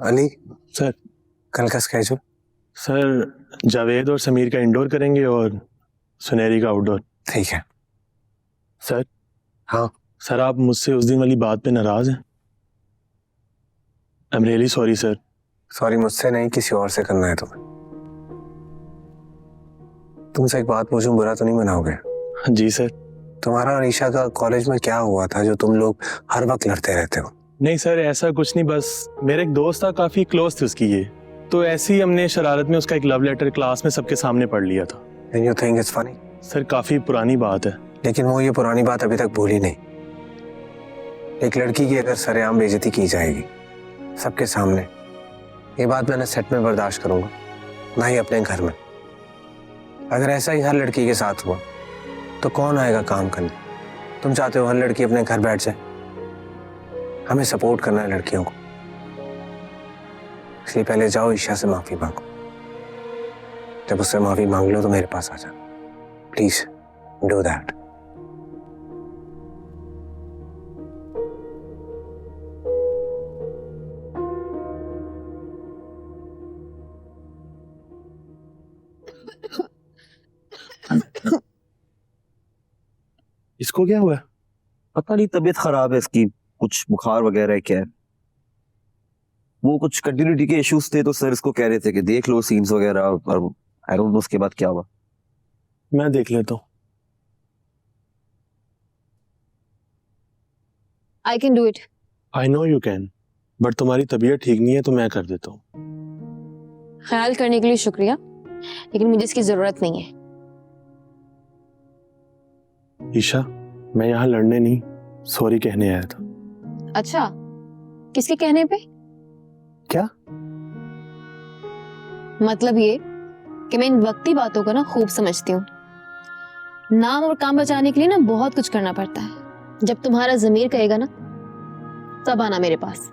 Ali sir कल का schedule? Sir Javed और समीर का इंडोर करेंगे और सुनहरी का आउटडोर। ठीक है। सर हाँ सर आप मुझसे उस दिन वाली बात पे नाराज हैं? I am really sorry sir. Sorry मुझसे नहीं, किसी और से करना है तुम्हें। तुमसे एक बात पूछूं, बुरा तो नहीं मनाओगे? जी सर। तुम्हारा और ईशा का कॉलेज में क्या हुआ था जो तुम लोग हर वक्त लड़ते रहते हो? नहीं सर ऐसा कुछ नहीं, बस मेरा एक दोस्त था, काफी क्लोज थी उसकी ये, तो ऐसे ही हमने शरारत में उसका एक लव लेटर क्लास में सबके सामने पढ़ लिया था। And you think it's funny? Sir काफी पुरानी बात है। लेकिन वो ये पुरानी बात अभी तक भूली नहीं। एक लड़की की अगर सरेआम बेइज्जती की जाएगी सबके सामने, ये बात मैंने सेट में बर्दाश्त करूंगा, ना ही अपने घर में। अगर ऐसा ही हर लड़की के साथ हुआ तो कौन आएगा काम करने? तुम चाहते हो हर लड़की अपने घर बैठ जाए? हमें सपोर्ट करना है लड़कियों को, इसलिए पहले जाओ ईशा से माफी मांगो। जब उससे माफी मांग लो तो मेरे पास आ जाओ। Please do that. इसको क्या हुआ है? पता नहीं, तबीयत खराब है इसकी, कुछ बुखार वगैरह है क्या है। वो कुछ कंटिन्यूटी के इश्यूज थे तो सर इसको कह रहे थे कि देख लो सीन्स वगैरह, और आई डोंट नो उसके बाद क्या हुआ। मैं देख लेता हूँ। I can do it. I know you can, but तुम्हारी तबीयत ठीक नहीं है तो मैं कर देता हूँ। ख्याल करने के लिए शुक्रिया, लेकिन मुझे इसकी जरूरत नहीं है। ईशा मैं यहाँ लड़ने नहीं, सॉरी कहने आया था। अच्छा, किसके कहने पे? क्या मतलब ये कि मैं इन वक्ती बातों को ना खूब समझती हूँ। नाम और काम बचाने के लिए ना बहुत कुछ करना पड़ता है। जब तुम्हारा ज़मीर कहेगा ना, तब आना मेरे पास।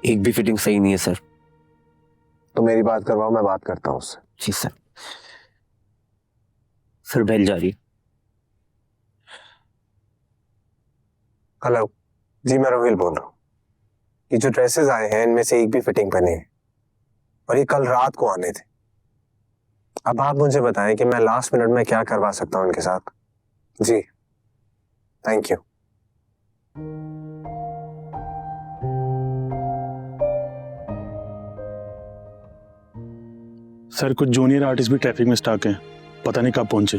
एक भी फिटिंग सही नहीं है सर। तो मेरी बात करवाओ, मैं बात करता हूँ उससे। जी सर। सर बेल जा रही है। हेलो जी, मैं रोहिल बोल रहा हूँ। ये जो ड्रेसेस आए हैं इनमें से एक भी फिटिंग पे नहीं है, और ये कल रात को आने थे। अब आप मुझे बताएं कि मैं लास्ट मिनट में क्या करवा सकता हूँ इनके साथ। जी थैंक यू। सर कुछ जूनियर आर्टिस्ट भी ट्रैफिक में स्टक हैं, पता नहीं कब पहुंचे,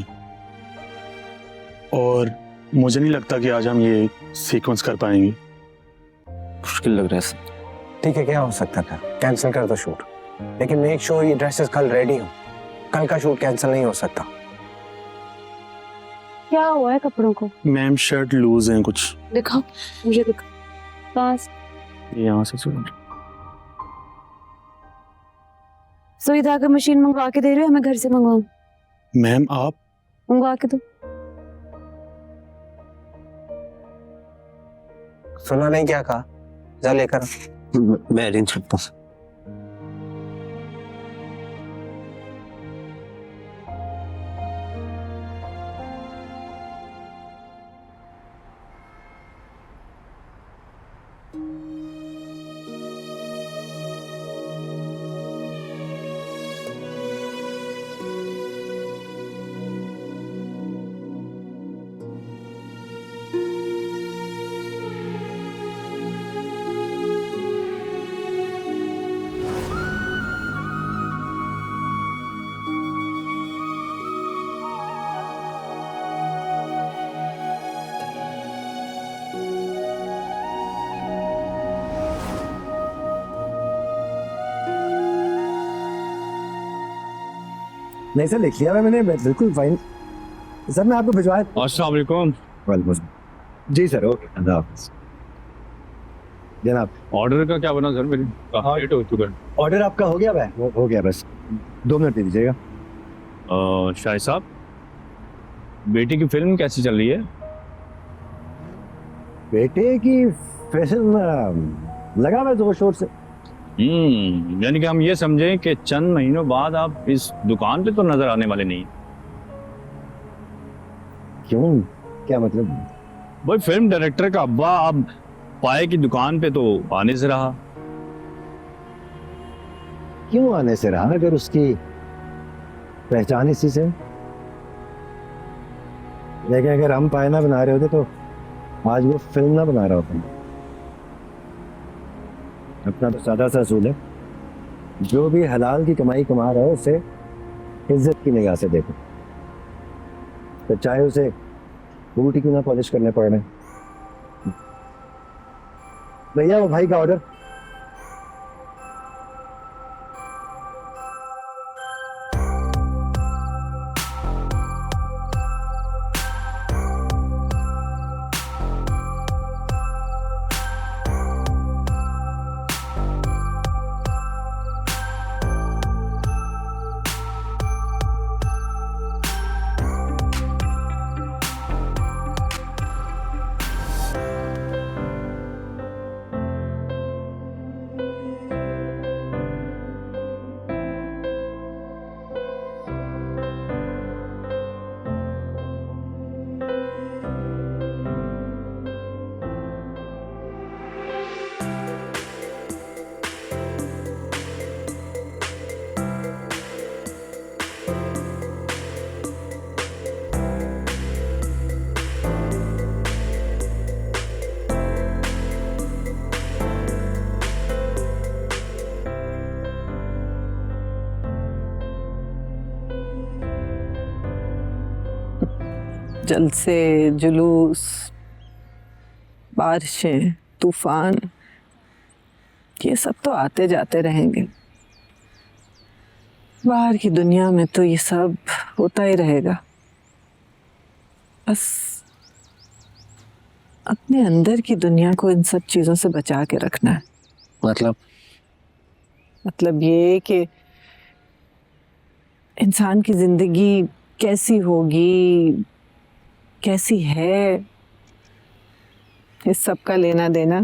और मुझे नहीं लगता कि आज हम ये सीक्वेंस कर पाएंगे। मुश्किल लग रहा है सर। ठीक है, क्या हो सकता था? कैंसिल कर दो शूट, लेकिन मेक श्योर ये ड्रेसेस कल रेडी हो। कल का शूट कैंसिल नहीं हो सकता। क्या हुआ है कपड़ों को? मैम शर्ट लूज हैं कुछ। दिखाओ, मुझे दिखाओ। पास यहाँ से सुन। सुई धागा मशीन मंगवा के दे रहे हो, मैं घर से मंगवाऊं? मैम आप मंगवा के दो। सुना नहीं क्या कहा? जा लेकर। मैं अरेंज करता हूँ। नहीं सर, लिख लिया मैंने, बिल्कुल फाइन सर। मैं आपको भिजवाया। अस्सलाम वालेकुम। वालेकुम। जी सर, ओके, अल्लाह हाफिज़ जनाब। ऑर्डर का क्या बना सर? मेरी काफी लेट हो चुका है। ऑर्डर आपका हो गया भाई? हो गया, बस 2 मिनट दे दीजिएगा। शाहिद साहब, बेटी की फिल्म कैसी चल रही है? बेटे की फिल्म लगा मैं जोर शोर से। यानी कि हम ये समझें कि चंद महीनों बाद आप इस दुकान पे तो नजर आने वाले नहीं। क्यों, क्या मतलब? भाई फिल्म डायरेक्टर का अब्बा अब पाए की दुकान पे तो आने से रहा। क्यों आने से रहा अगर उसकी पहचान इसी से? लेकिन अगर हम पाए ना बना रहे होते तो आज वो फिल्म ना बना रहा होता। अपना तो सादा सा असूल है, जो भी हलाल की कमाई कमा रहा है उसे इज्जत की निगाह से देखो, तो चाहे उसे बूट क्यों ना पॉलिश करने पड़ रहे। भैया वो भाई का ऑर्डर। जलसे, जुलूस, बारिशें, तूफान, ये सब तो आते जाते रहेंगे। बाहर की दुनिया में तो ये सब होता ही रहेगा। बस अपने अंदर की दुनिया को इन सब चीजों से बचा के रखना है। मतलब ये कि इंसान की जिंदगी कैसी होगी, कैसी है, इस सब का लेना देना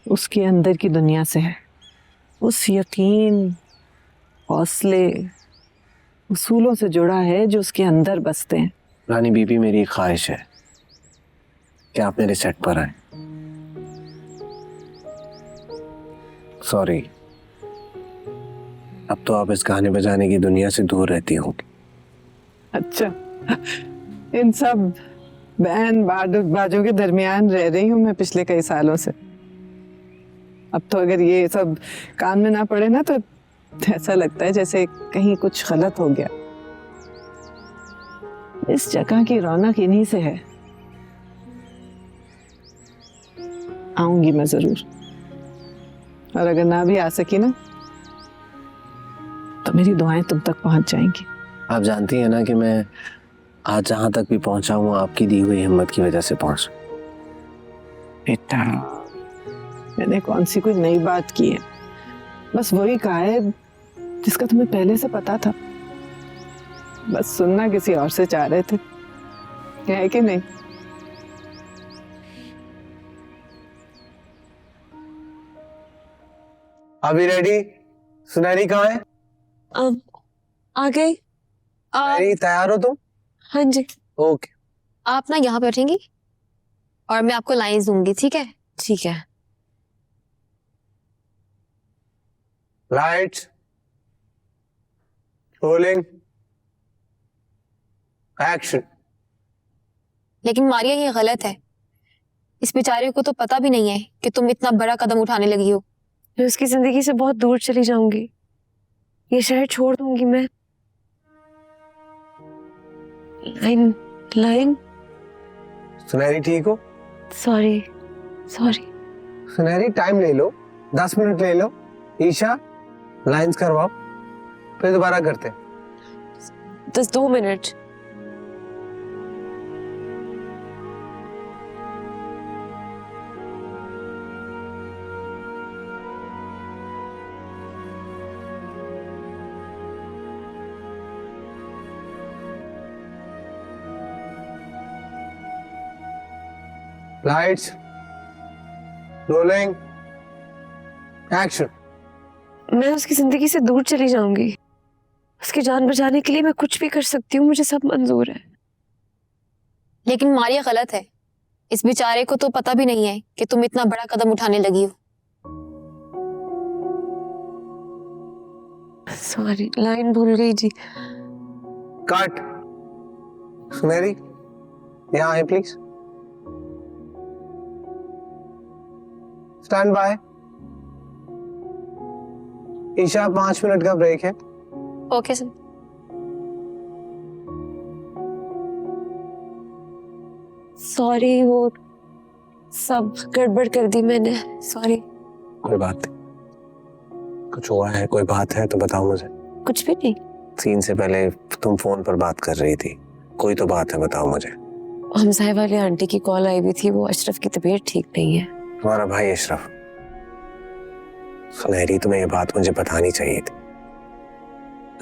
उसके अंदर की दुनिया से है। उस यकीन, हौसले, उसूलों से जुड़ा है जो उसके अंदर बसते हैं। रानी बीबी, मेरी एक ख्वाहिश है कि आप मेरे सेट पर आए। सॉरी, अब तो आप इस गाने बजाने की दुनिया से दूर रहती होंगी। अच्छा, इन सब बैंड बाजों के दरमियान रह रही हूँ मैं पिछले कई सालों से। अब तो अगर ये सब कान में ना पड़े ना तो ऐसा लगता है जैसे कहीं कुछ गलत हो गया। इस जगह की रौनक इन्हीं से है। आऊंगी मैं जरूर, और अगर ना भी आ सकी ना तो मेरी दुआएं तुम तक पहुंच जाएंगी। आप जानती हैं ना कि मैं आज जहां तक भी पहुंचा हूं आपकी दी हुई हिम्मत की वजह से पहुंचा। बेटा, मैंने कौन सी कोई नई बात की है, बस वही कहा है जिसका तुम्हें पहले से पता था। बस सुनना किसी और से चाह रहे थे, है कि नहीं? अभी रेडी? सुनहरी कहाँ है? अब आ गई। सुनहरी, तैयार हो तुम? हाँ जी। ओके। आप ना यहाँ पे बैठेंगी और मैं आपको लाइंस दूंगी, ठीक है? ठीक है। Lights, rolling, action. लेकिन मारिया, ये गलत है। इस बेचारे को तो पता भी नहीं है कि तुम इतना बड़ा कदम उठाने लगी हो। मैं उसकी जिंदगी से बहुत दूर चली जाऊंगी, ये शहर छोड़ दूंगी मैं। Line line. सुनहरी, ठीक हो? Sorry sorry. सुनहरी, टाइम ले लो, 10 मिनट ले लो। ईशा, लाइंस करवाओ, फिर दोबारा करते हैं। 2 मिनट। Lights, rolling action. मैं उसकी जिंदगी से दूर चली जाऊंगी। उसकी जान बचाने के लिए मैं कुछ भी कर सकती हूँ, मुझे सब मंजूर है। लेकिन मारिया गलत है। इस बेचारे को तो पता भी नहीं है कि तुम इतना बड़ा कदम उठाने लगी हो। सॉरी, लाइन भूल गई जी। कट। सुनहरी यहाँ आए please. Stand by. Isha 5 minute का ब्रेक है। Okay sir. सॉरी, वो सब गड़बड़ कर दी मैंने, सॉरी। कोई बात नहीं, कुछ हुआ है, कोई बात है तो बताओ मुझे। कुछ भी नहीं। सीन से पहले तुम फोन पर बात कर रही थी, कोई तो बात है, बताओ मुझे। हमसाए वाले आंटी की कॉल आई हुई थी, वो अशरफ की तबीयत ठीक नहीं है। तुम्हारा भाई अशरफ। सुनहरी, तुम्हें ये बात मुझे बतानी चाहिए थी।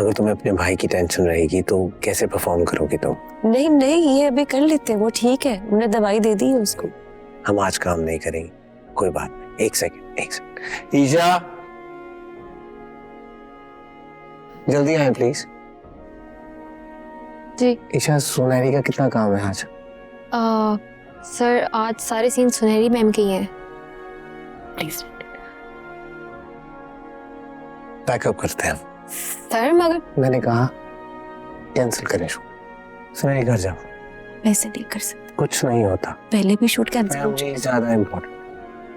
अगर तुम्हें अपने भाई की टेंशन रहेगी तो कैसे परफॉर्म करोगी तुम? नहीं नहीं, ये अभी कर लेते हैं, वो ठीक है, उन्हें दवाई दे दी है उसको। हम आज काम नहीं करेंगे, कोई बात नहीं। एक सेकंड। ईशा जल्दी आए प्लीज। जी। ईशा, सुनहरी का कितना काम है आज? सर आज सारे सीन सुनहरी मैम के ही हैं। प्लीज। पैकअप करते हैं। सर मगर मैंने कहा कैंसिल करें शूट। सुनहरी घर जाओ। ऐसे नहीं कर सकते, कुछ नहीं होता, पहले भी शूट कैंसिल हो फैमिली चुका ज्यादा इम्पोर्टेंट।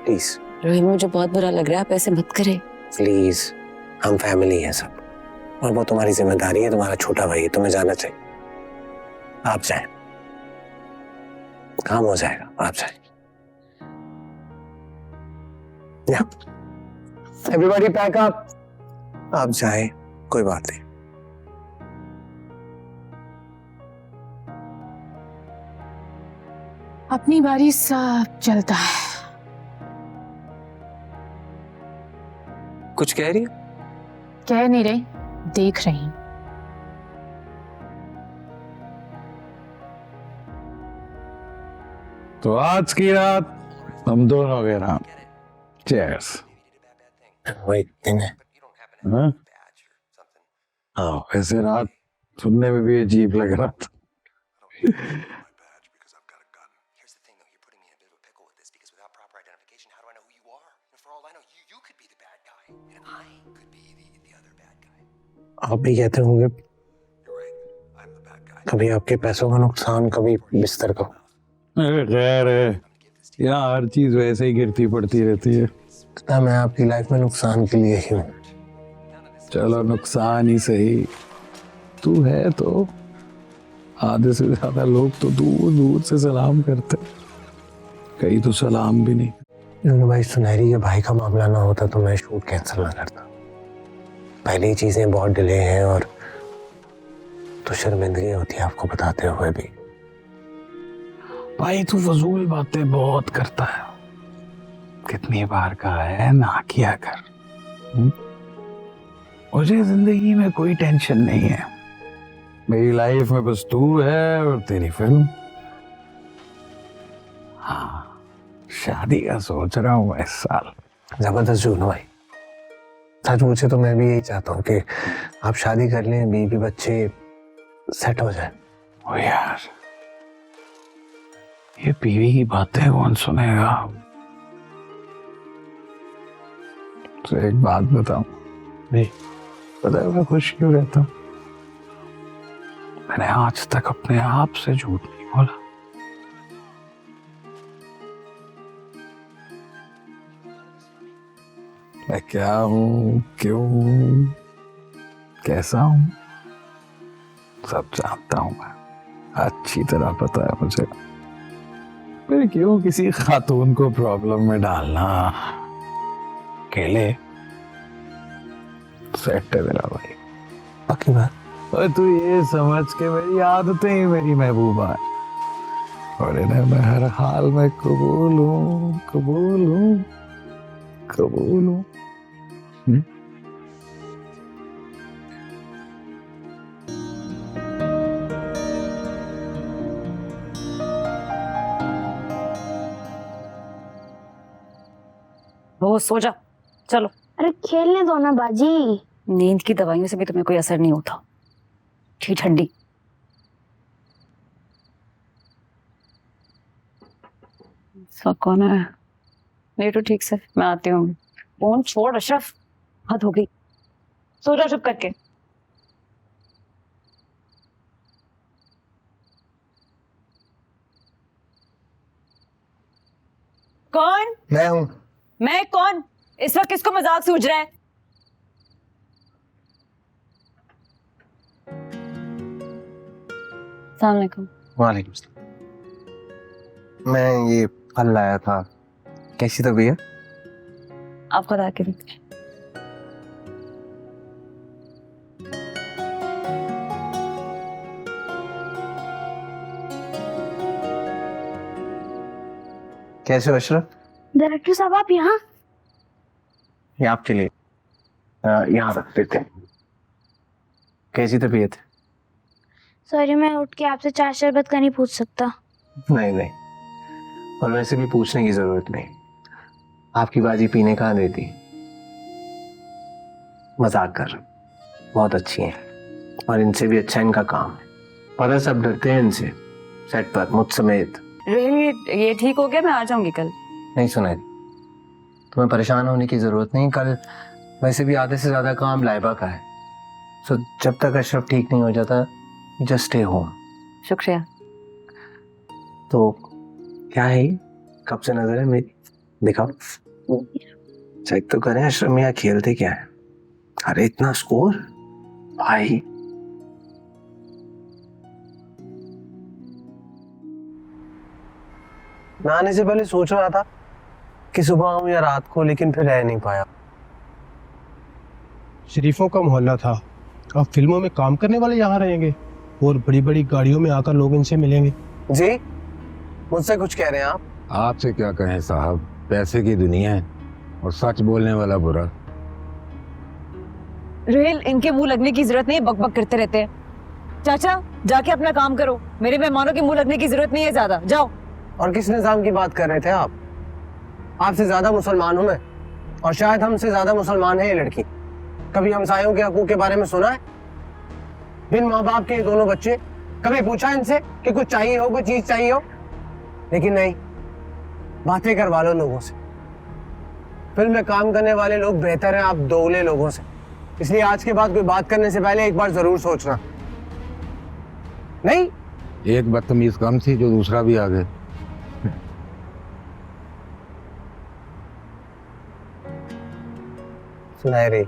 प्लीज है। रोहित, मुझे बहुत बुरा लग रहा है, आप ऐसे मत करें। प्लीज, हम फैमिली हैं सब, और वो तुम्हारी जिम्मेदारी है, तुम्हारा छोटा भाई है, तुम्हें जाना चाहिए। आप जाएं, काम हो जाएगा, आप जाएं। Everybody pack up. आप जाएं, कोई बात नहीं। अपनी बारी सब चलता है। कुछ कह रही हो? कह नहीं रही, देख रही हूं। तो आज की रात हम दोनों के नाम। चीयर्स। वही दिन है। हाँ? हाँ, वैसे रात सुनने में भी अजीब लग रहा था। आप भी कहते होंगे कभी आपके पैसों का नुकसान, कभी बिस्तर का। अरे खैर है, यहाँ हर चीज वैसे ही गिरती पड़ती रहती है। ना, मैं आपकी लाइफ में नुकसान के लिए ही हूँ। चलो नुकसान ही सही, तू है तो आधे से ज्यादा लोग तो दूर दूर से सलाम करते, कई तो सलाम भी नहीं। भाई, सुनहरी के भाई का मामला ना होता तो मैं शूट कैंसिल ना करता। पहले ही चीजें बहुत डिले हैं और तो शर्मिंदगी होती है आपको बताते हुए भी। भाई तू फजूल बातें बहुत करता है, कितनी बार कहा है ना किया कर। मुझे जिंदगी में कोई टेंशन नहीं है, मेरी लाइफ में बस तू है और तेरी फिल्म। हाँ, शादी का सोच रहा हूँ इस साल। जबरदस्त जून भाई, सच पूछे तो मैं भी यही चाहता हूँ कि आप शादी कर लें, बीवी बच्चे सेट हो जाए। ओ यार, ये बीवी की बातें कौन सुनेगा? तो एक बात बताऊं, नहीं पता है मैं खुश क्यों रहता हूँ? मैंने आज तक अपने आप से झूठ नहीं बोला। मैं क्या हूँ, क्यों हूँ, कैसा हूँ, सब जानता हूँ मैं, अच्छी तरह पता है मुझे। फिर क्यों किसी खातून को प्रॉब्लम में डालना? अकेले सेट है मेरा भाई। पक्की बात। और तू ये समझ के मेरी आदतें ही मेरी महबूबा है और इन्हें मैं हर हाल में कबूल हूँ, कबूल हूँ, कबूल हूँ। हो सो जा, चलो। अरे खेलने दो ना बाजी। नींद की दवाइयों से भी तुम्हें कोई असर नहीं होता, ठीक ठंडी। कौन है? नहीं तो ठीक से, मैं आती हूँ। फोन छोड़ अशरफ, हद हो गई। सो जा चुप करके। कौन? मैं हूँ। मैं कौन? इस वक्त किसको मजाक सूझ रहा है? अस्सलाम वालेकुम। वालेकुम सलाम। मैं ये फल लाया था, कैसी तबीयत? आप खुदा के लिए। कैसे हो अशरफ? डायरेक्टर साहब आप यहाँ? ये आपके लिए यहाँ रख देते हैं। कैसी तबीयत है? सॉरी, मैं उठ के आपसे चाय शरबत का नहीं पूछ सकता। नहीं नहीं, और वैसे भी पूछने की जरूरत नहीं। आपकी बाजी पीने कहाँ देती? मजाक कर रहा हूं। बहुत अच्छी हैं और इनसे भी अच्छा इनका काम है। पता, सब डरते हैं इनसे, सेट पर मुझ समेत। ये ठीक हो गया, मैं आ जाऊंगी कल। नहीं सुनाई, तुम्हें परेशान होने की जरूरत नहीं। कल वैसे भी आधे से ज्यादा काम लाइबा का है, सो जब तक अशरफ ठीक नहीं हो जाता, जस्ट स्टे होम। शुक्रिया। तो क्या है ये? कब से नजर है मेरी? दिखाओ, चेक तो करें अशरफ मियां खेलते क्या है। अरे इतना स्कोर भाई। मैं आने से पहले सोच रहा था कि सुबह आऊं या रात को, लेकिन फिर रह नहीं पाया। शरीफों का मोहल्ला था, अब फिल्मों में काम करने वाले यहाँ रहेंगे और बड़ी बड़ी गाड़ियों में आकर लोग इनसे मिलेंगे। जी, मुझसे कुछ कह रहे हैं आप? आपसे क्या कहें साहब, पैसे की दुनिया है और सच बोलने वाला बुरा। रेल, इनके मुंह लगने की जरूरत नहीं है, बकबक करते रहते हैं। चाचा जाके अपना काम करो, मेरे मेहमानों के मुंह लगने की जरूरत नहीं है ज्यादा, जाओ। और किस निजाम की बात कर रहे थे आप? आपसे ज्यादा मुसलमान हूं मैं, और शायद हमसे ज्यादा मुसलमान है ये लड़की। कभी हमसायों के हकूक के बारे में सुना है? बिन माँ बाप के ये दोनों बच्चे, कभी पूछा इनसे कि कुछ चाहिए हो, कोई चीज चाहिए हो? लेकिन नहीं, बातें करवा लो लोगों से। फिल्म में काम करने वाले लोग बेहतर हैं आप दोगले लोगों से। इसलिए आज के बाद कोई बात करने से पहले एक बार जरूर सोचना। नहीं, एक बदतमीज कम थी जो दूसरा भी आ गया। सुनाई रही।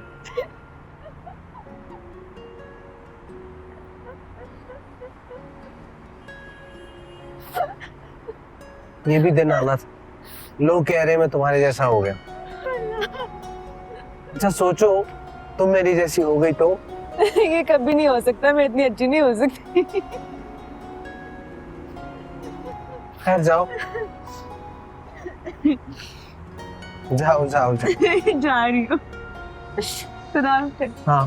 ये भी दिन आना था, लोग कह रहे मैं तुम्हारे जैसा हो गया। अच्छा सोचो, तुम मेरी जैसी हो गई तो? ये कभी नहीं हो सकता, मैं इतनी अच्छी नहीं हो सकती। खैर जाओ जाओ जाओ, जाओ। जा रही हूँ। हाँ,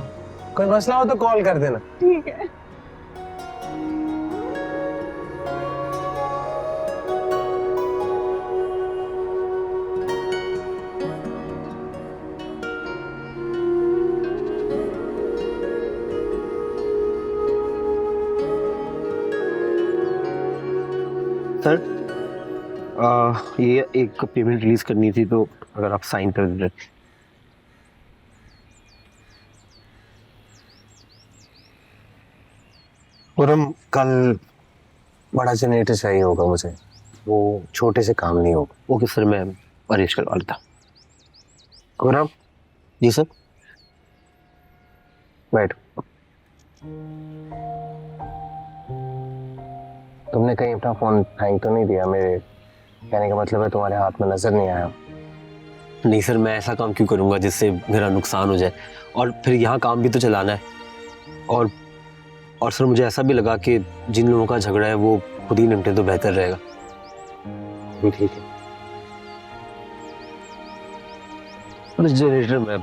कोई मसला हो तो कॉल कर देना। ठीक है। सर, ये एक पेमेंट रिलीज करनी थी, तो अगर आप साइन कर दें। और हम कल बड़ा जनरेटर चाहिए होगा मुझे, वो छोटे से काम नहीं होगा। ओके सर, मैं अरेंज करवा लेता। गौरव जी सर, बैठ। तुमने कहीं अपना फोन हैंग तो नहीं दिया? मेरे कहने का मतलब है तुम्हारे हाथ में नजर नहीं आया। नहीं सर, मैं ऐसा काम क्यों करूंगा जिससे मेरा नुकसान हो जाए, और फिर यहाँ काम भी तो चलाना है। और सर मुझे ऐसा भी लगा कि जिन लोगों का झगड़ा है वो खुद ही निपटे तो बेहतर रहेगा। ठीक है। जनरेटर में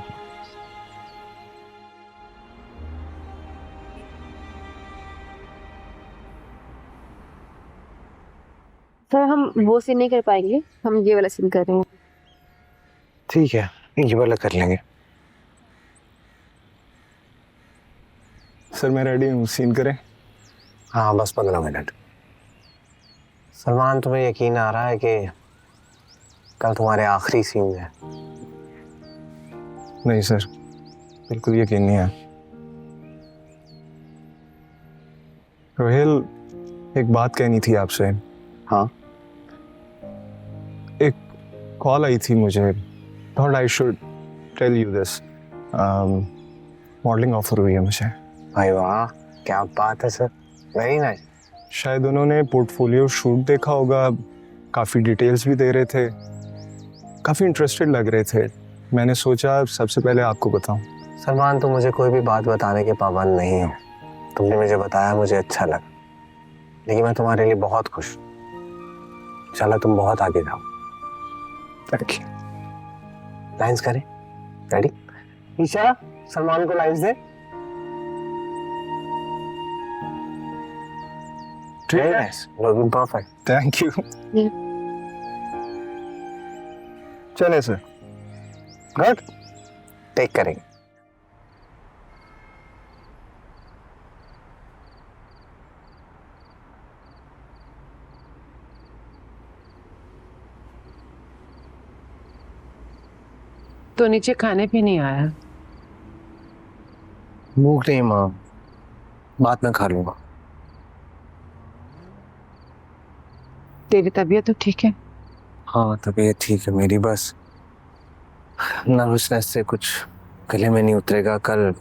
सर हम वो सीन नहीं कर पाएंगे, हम ये वाला सीन कर रहे हैं। ठीक है, ये वाला कर लेंगे। सर मैं रेडी हूँ, सीन करें? हाँ बस 15 मिनट। सलमान, तुम्हें यकीन आ रहा है कि कल तुम्हारे आखिरी सीन है? नहीं सर, बिल्कुल यकीन नहीं है। रोहेल, एक बात कहनी थी आपसे। हाँ? एक कॉल आई थी मुझे, thought I should tell you this. Modelling offer हुई है मुझे। भाई वाह, क्या बात है सर, वेरी नाइस। शायद उन्होंने पोर्टफोलियो शूट देखा होगा, काफ़ी डिटेल्स भी दे रहे थे, काफ़ी इंटरेस्टेड लग रहे थे। मैंने सोचा सबसे पहले आपको बताऊं। सलमान, तुम मुझे कोई भी बात बताने के पाबंद नहीं हो। तुमने मुझे बताया, मुझे अच्छा लगा, लेकिन मैं तुम्हारे लिए बहुत खुश हूँ। इंशाल्लाह तुम बहुत आगे जाओ। Thank you. लाइंस करें? रेडी? ईशा, सलमान को lines they. Very nice. Looking perfect. Thank you. चले सर। Good. टेक करेंगे। तो नीचे खाने भी नहीं आया? भूख नहीं माँ, बाद में खा लूंगा। तेरी तबीयत तो ठीक है? हाँ तबीयत ठीक है मेरी, बस नर्वसनेस से कुछ गले में नहीं उतरेगा। कल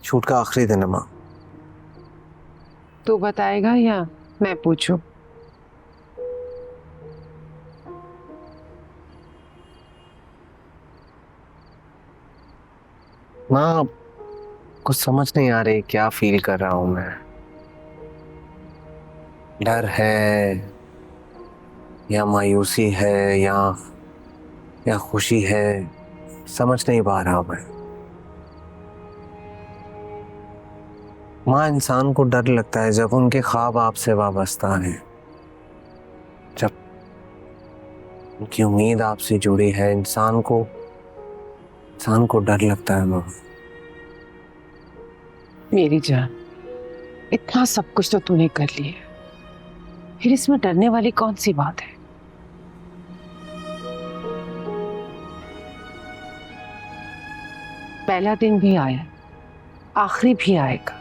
शूट का आखिरी दिन है माँ। तू बताएगा या मैं पूछूं? माँ कुछ समझ नहीं आ रही क्या फील कर रहा हूँ मैं। डर है या मायूसी है या खुशी है, समझ नहीं पा रहा मैं। माँ, इंसान को डर लगता है जब उनके ख्वाब आपसे वाबस्ता है, जब उनकी उम्मीद आपसे जुड़ी है। इंसान को डर लगता है माँ। मेरी जान, इतना सब कुछ तो तूने कर लिया, फिर इसमें डरने वाली कौन सी बात है? पहला दिन भी आया, आखिरी भी आएगा।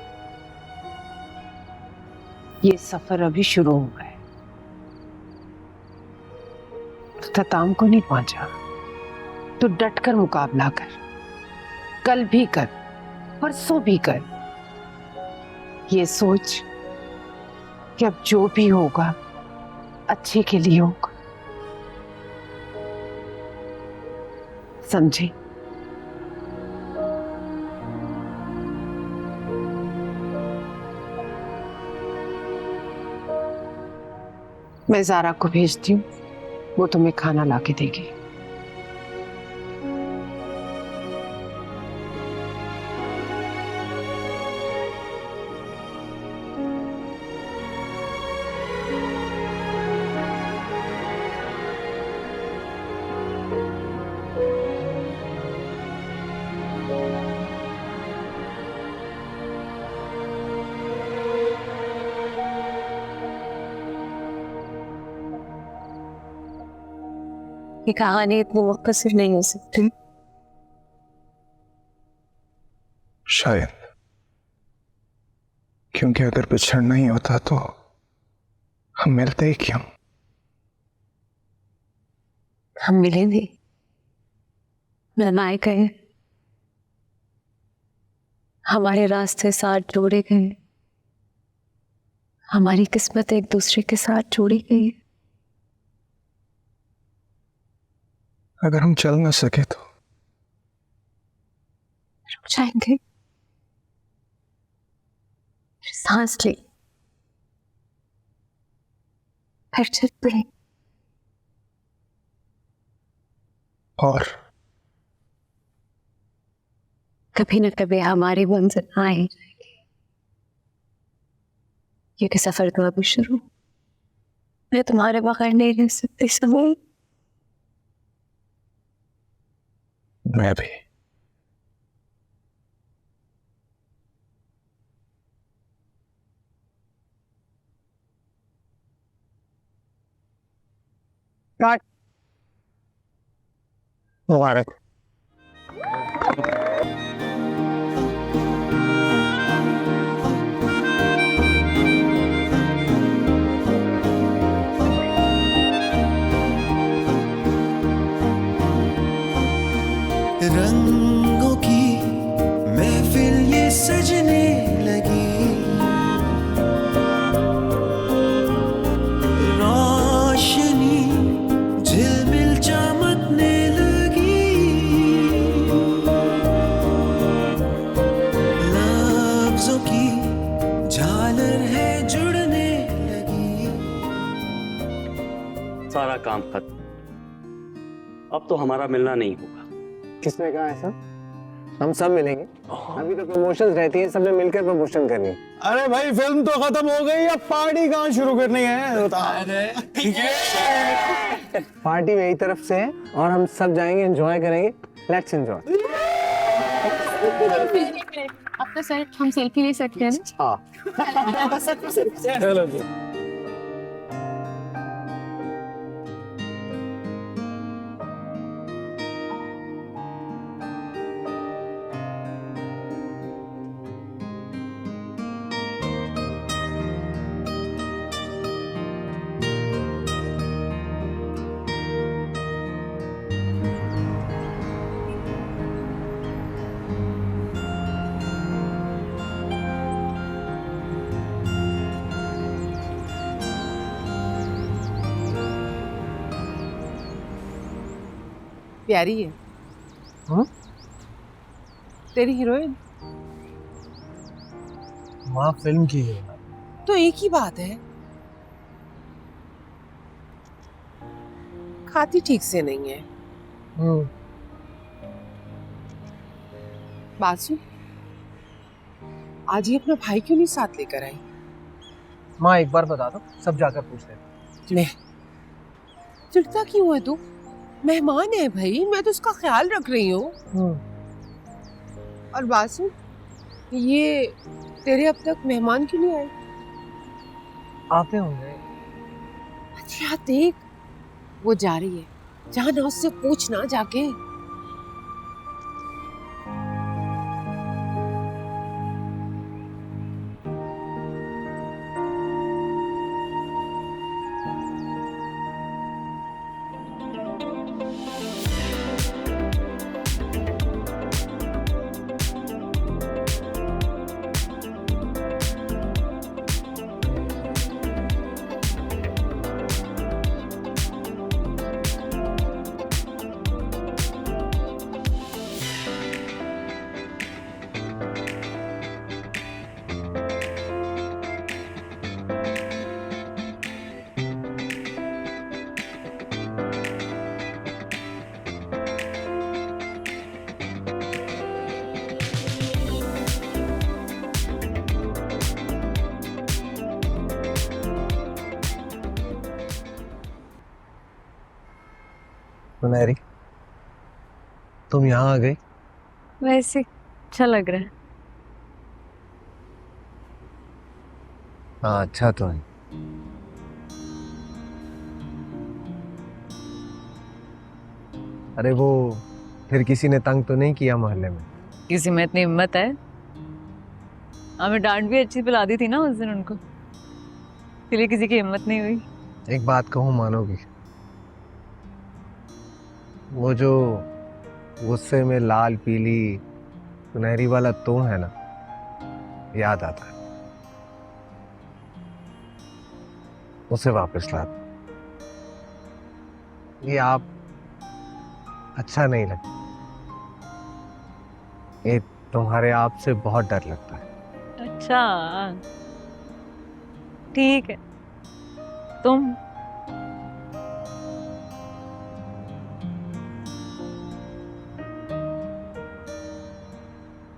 ये सफर अभी शुरू हुआ है। तो तताम को नहीं पहुंचा तो डट कर मुकाबला कर। कल भी कर, परसों भी कर। ये सोच कि अब जो भी होगा अच्छे के लिए होगा। समझे? मैं ज़ारा को भेजती हूँ, वो तुम्हें खाना लाके देगी। ये कहानी इतनी मुख्तसर नहीं हो सकती। शायद, क्योंकि अगर बिछड़ना ही होता तो हम मिलते ही क्यों? हम मिले नहीं, मिलनाए गए, हमारे रास्ते साथ जोड़े गए, हमारी किस्मत एक दूसरे के साथ जोड़ी गई। अगर हम चल ना सके तो रुक जाएंगे, फिर सांस ले, फिर चलते। और कभी न कभी हमारी मंजिल आ ही जाएगी, क्योंकि सफर तो अभी शुरू। मैं तुम्हारे बगैर नहीं रह सकती समय। मैं भी। काट। मुबारक। रंगों की महफिल ये सजने लगी, रोशनी झिलमिल चमकने लगी, लफ्जों की झालर है जुड़ने लगी। सारा काम खत्म, अब तो हमारा मिलना नहीं होगा। किसने कहा ऐसा? हम सब मिलेंगे। अभी तो प्रमोशंस रहती है, सबने मिलकर प्रमोशन करनी। अरे भाई फिल्म तो खत्म हो गई, अब पार्टी कहाँ शुरू करनी है? पार्टी मेरी तरफ से है और हम सब जाएंगे, एंजॉय करेंगे। Let's enjoy. अपना सर हम सेल्फी ले सकते हैं ना? चलो जी। प्यारी है। हाँ? तेरी हीरोइन माँ फिल्म की है तो एक ही बात है, खाती ठीक से नहीं है। बासु, आज ये अपना भाई क्यों नहीं साथ लेकर आई? माँ एक बार बता दो, सब जाकर पूछ लेते। चिढ़ता क्यों है तू? मेहमान है भाई, मैं तो उसका ख्याल रख रही हूँ। और बासु, ये तेरे अब तक मेहमान क्यों नहीं आए? आते होंगे। अच्छा देख, वो जा रही है, जाना उससे पूछना जाके। सुनहरी, तुम यहाँ आ गई? वैसे अच्छा लग रहा है। हाँ अच्छा तो है। अरे वो फिर किसी ने तंग तो नहीं किया मोहल्ले में? किसी में इतनी हिम्मत है? हमें डांट भी अच्छी पिला दी थी ना उस दिन उनको, इसलिए किसी की हिम्मत नहीं हुई। एक बात कहूँ मानोगी? वो जो गुस्से में लाल पीली सुनहरी वाला तुम है ना, याद आता है। उसे वापस ला दो। ये आप अच्छा नहीं लगता। ये तुम्हारे आप से बहुत डर लगता है। अच्छा ठीक है, तुम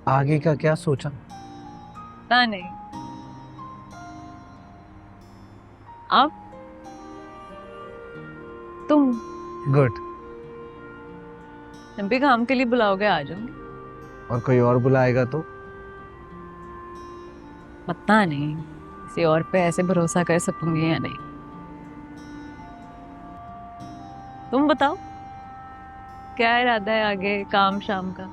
आगे का क्या सोचा? पता नहीं। अब तुम गुड। जब भी काम के लिए बुलाओगे आ जाऊंगी। और कोई और बुलाएगा तो? पता नहीं किसी और पे ऐसे भरोसा कर सकूंगी या नहीं। तुम बताओ क्या इरादा है आगे काम शाम का?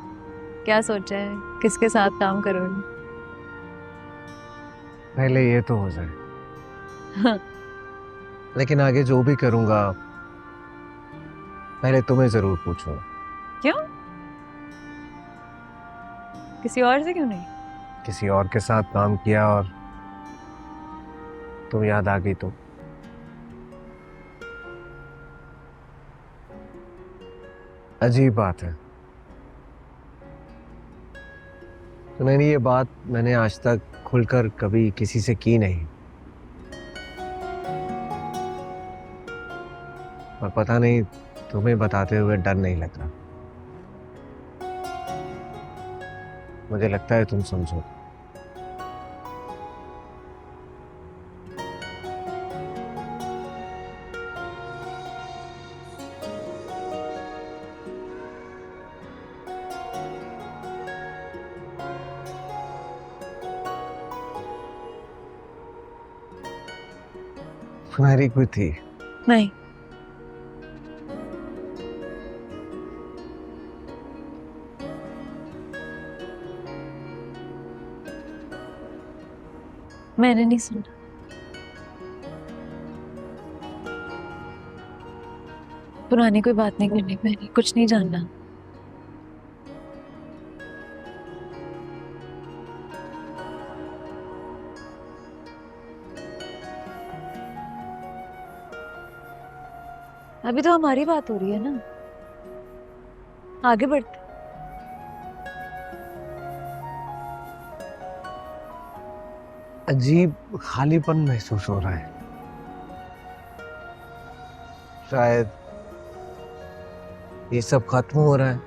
क्या सोचा है? किसके साथ काम करोगे? पहले ये तो हो जाए। लेकिन आगे जो भी करूंगा पहले तुम्हें जरूर पूछूंगा। क्यों? किसी और से क्यों नहीं? किसी और के साथ काम किया और तुम याद आ गई तो। अजीब बात है, सुनैनी, ये बात मैंने आज तक खुलकर कभी किसी से की नहीं, और पता नहीं तुम्हें बताते हुए डर नहीं लग रहा। मुझे लगता है तुम समझो। सुनहरी कोई थी? नहीं। मैंने नहीं सुना। पुरानी कोई बात नहीं करनी, मैंने कुछ नहीं जानना। अभी तो हमारी बात हो रही है ना, आगे बढ़ते। अजीब खालीपन महसूस हो रहा है। शायद ये सब खत्म हो रहा है,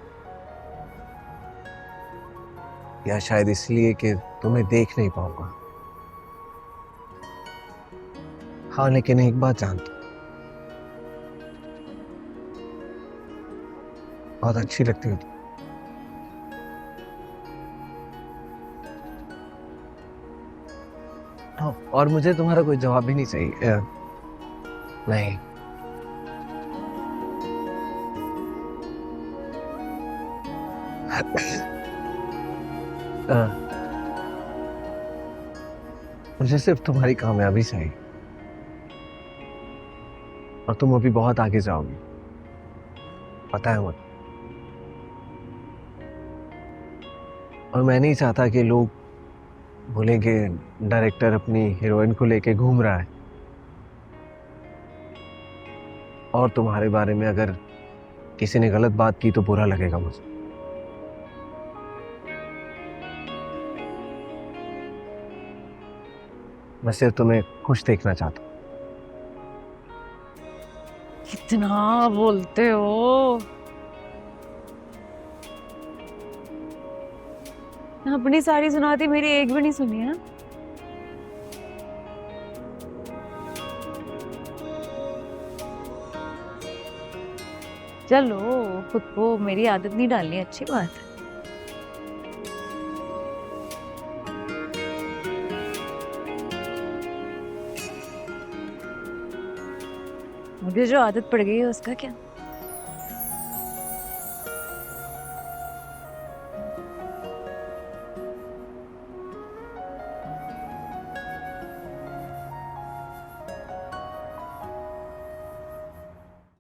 या शायद इसलिए कि तुम्हें देख नहीं पाऊंगा। हाँ, लेकिन एक बात जानता हूं, बहुत अच्छी लगती हो तुम। और मुझे तुम्हारा कोई जवाब भी नहीं चाहिए। नहीं, मुझे सिर्फ तुम्हारी कामयाबी चाहिए, और तुम अभी बहुत आगे जाओगी, पता है मुझे। और मैं नहीं चाहता कि लोग बोले कि डायरेक्टर अपनी हीरोइन को लेके घूम रहा है, और तुम्हारे बारे में अगर किसी ने गलत बात की तो बुरा लगेगा मुझे। मैं सिर्फ तुम्हें खुश देखना चाहता हूँ। कितना बोलते हो? अपनी सारी सुनाती, मेरी एक भी नहीं सुनी है। चलो, खुद को मेरी आदत नहीं डालनी, अच्छी बात है। मुझे जो आदत पड़ गई है उसका क्या?